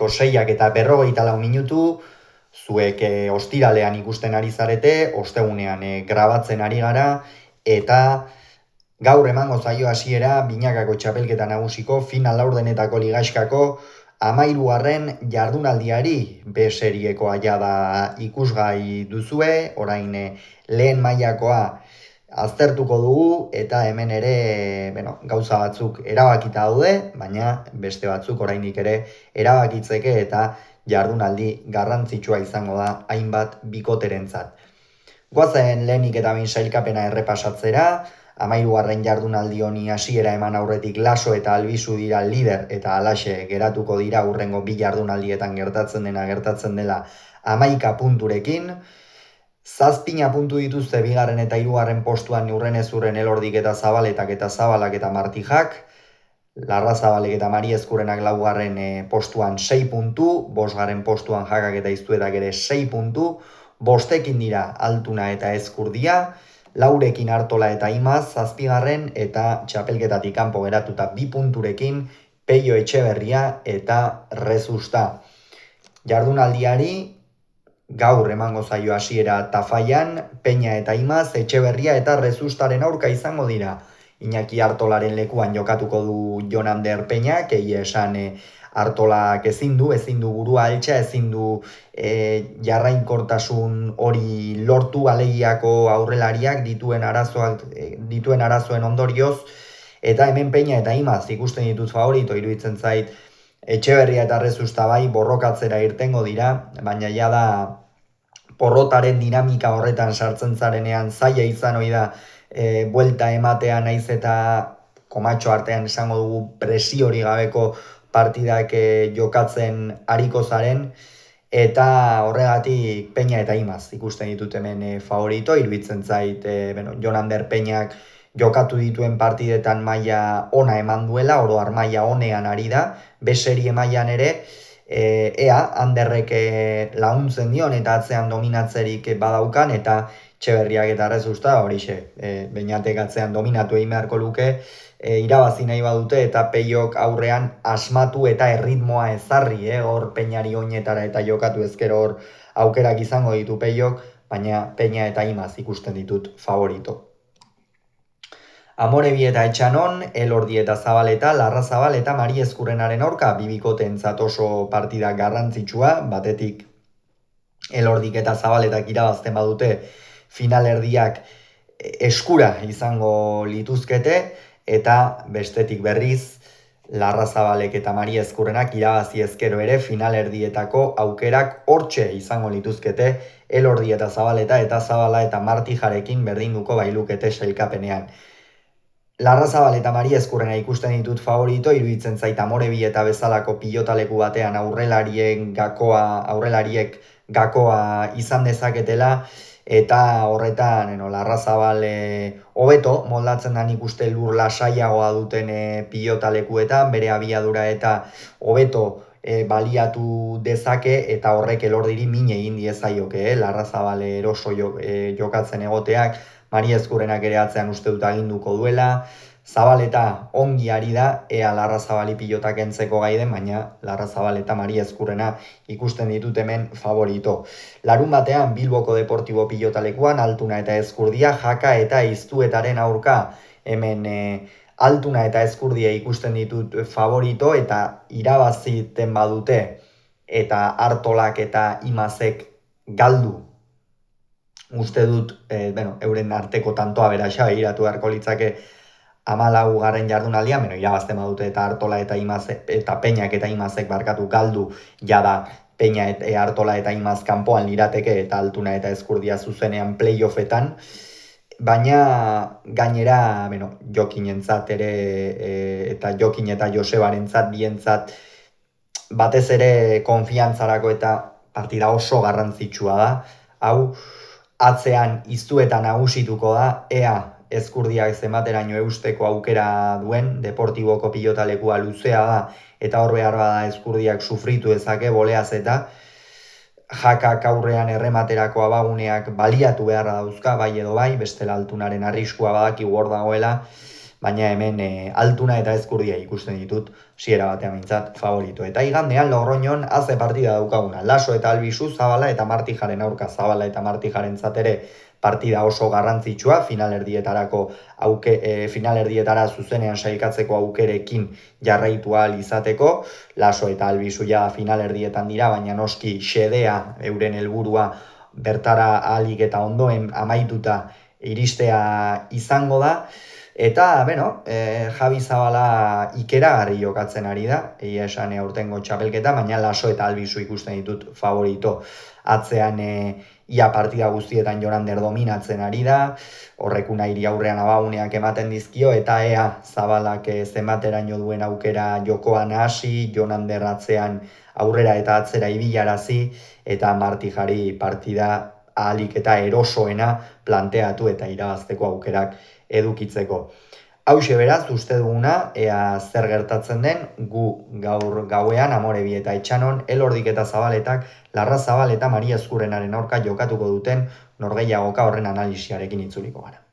6 eta 44 minutu, zuek ostiralean ikusten ari zarete, ostegunean grabatzen ari gara, eta gaur emango zaio hasiera binakako txapelketa nagusiko final laurdenetako ligaxkako 13. jardunaldiari. B seriekoa jada ikusgai duzue, orain lehen mailakoa aztertuko dugu, eta hemen ere gauza batzuk erabakita daude, baina beste batzuk oraindik ere erabakitzeke, eta jardunaldi garrantzitsua izango da hainbat bikoterentzat. Goazen lehenik eta behin sailkapena errepasatzera. 13. jardunaldi honi hasiera eman aurretik Laso eta Albizu dira lider, eta halaxe geratuko dira hurrengo bi jardunaldietan gertatzen dela 11 punturekin. 7 puntu dituzte bigarren eta hirugarren postuan Neurrenez Urren, Elordik eta Zabaletak eta Zabalak eta Martijak. Larrazabalek eta Mari Ezkurrenak laugarren postuan 6 puntu, 5. postuan Jakak eta Iztuetak ere 6 puntu, 5ekin dira Altuna eta Ezkurdia, 4ekin Artola eta Imaz 7. eta txapelketatik kanpo geratuta 2 punturekin Peio Etxeberria eta Rezusta. Jardunaldiari gaur emango zaio hasiera Tafaian, Peña eta Imaz, Etxeberria eta Rezustaren aurka izango dira. Iñaki Artolaren lekuan jokatuko du Jon Ander Peñak, egia esan Artolak ezin du burua altxa, ezin du jarrainkortasun hori lortu alegiako aurrelariak dituen arazoen ondorioz, eta hemen Peña eta Imaz ikusten ditut favorito, iruditzen zait Etxeberria eta Rezusta bai borrokatzera irtengo dira, baina jada porrotaren dinamika horretan sartzen zarenean zaila izan ohi da buelta ematea, naiz eta komatxo artean esango dugu presiori gabeko partidak jokatzen ariko zaren, eta horregatik Peña eta Imaz ikusten ditut hemen favorito, iruditzen zait Jon Ander Peñak jokatu dituen partidetan maila ona eman duela, oro har maila onean ari da, B serie mailan ere, ea Anderrek laguntzen dion eta atzean dominatzerik badaukan, eta Etxeberriak eta Rezusta horixe, Beñatek atzean dominatu egin beharko luke, irabazi nahi badute, eta Peiok aurrean asmatu eta erritmoa ezarri, hor Peñari oinetara eta jokatu ezkero hor aukerak izango ditu Peiok, baina Peña eta Imaz ikusten ditut favorito. Amorebi eta Etxanon, Elordi eta Zabaleta, Larrazabal eta Mari Ezkurrenaren aurka, bibikotentzat oso partida garrantzitsua, batetik Elordik eta Zabaletak irabazten badute finalerdiak eskura izango lituzkete, eta bestetik berriz Larrazabalek eta Mari Ezkurrenak irabazi ezkero ere finalerdietako aukerak hortxe izango lituzkete, Elordi eta Zabaleta eta Zabala eta Martijarekin berdinduko bailukete sailkapenean. Larrazabal eta Mari Ezkurrena ikusten ditut favorito, iruditzen zait Amorebi eta bezalako pilotaleku batean aurrelariek gakoa izan dezaketela, eta horretan Larrazabal hobeto moldatzen da nik uste lur lasaiagoa duten pilotalekuetan, bere abiadura eta hobeto baliatu dezake, eta horrek Elordiri min egin diezaioke, Larrazabal eroso jokatzen egoteak, Mari Ezkurrenak ere atzean uste dut aginduko duela, Zabaleta ongi ari da, ea Larrazabali pilotak entzeko gai den, baina Larrazabal eta Mari Ezkurrena ikusten ditut hemen favorito. Larun batean Bilboko Deportibo pilotalekuan Altuna eta Ezkurdia, Jaka eta Iztuetaren aurka, hemen Altuna eta Ezkurdia ikusten ditut favorito, eta irabaziten badute eta Artolak eta Imazek galdu, uste dut, euren arteko tantoa beraxa, iratu beharko litzake 14. jardunaldian, irabazten badute eta Artola eta Imazek, eta Peñak eta Imazek barkatu galdu, jada Peña eta Artola eta Imaz kanpoan lirateke, eta Altuna eta Ezkurdia zuzenean playoffetan, baina gainera, Jokinentzat ere, eta Jokin eta Josebarentzat bientzat, batez ere konfiantzarako eta partida oso garrantzitsua da, hau, atzean Iztuetan nagusituko da, ea Ezkurdiak zenbateraino eusteko aukera duen, Deportiboko pilotalekua luzea da, eta hor behar bada Ezkurdiak sufritu dezake boleaz, eta Jakak aurrean errematerako abaguneak baliatu beharra dauzka, bai edo bai, bestela Altunaren arriskua badakigu hor dagoela, baina hemen Altuna eta Ezkurdia ikusten ditut, siera batean mintzat, favorito. Eta igandean Logroñon haze partida daukaguna, Laso eta Albizu Zabala eta Martijaren aurka, Zabala eta Martijaren zatere partida oso garrantzitsua, finalerdietara zuzenean sailkatzeko aukerekin jarraitu ahal izateko, Laso eta Albizu ja finalerdietan dira, baina noski xedea euren helburua bertara ahalik eta ondoen amaituta iristea izango da. Eta, Javi Zabala ikeragarri jokatzen ari da, egia esan aurtengo txapelketa, baina Laso eta Albizu ikusten ditut favorito. Atzean ia partida guztietan Jonander dominatzen ari da, horrek Unairi aurrean abaguneak ematen dizkio, eta ea Zabalak zenbateraino duen aukera jokoan hasi, Jonander atzean aurrera eta atzera ibilarazi, eta Martijari partida ahalik eta erosoena planteatu eta irabazteko aukerak edukitzeko. Hauxe beraz, uste duguna, ea zer gertatzen den, gu gaur gauean, Amorebi eta Etxanon, Elordik eta Zabaletak, Larra Zabal eta Maria Ezkurrenaren aurka jokatuko duten norgehiagoka horren analisiarekin itzuliko gara.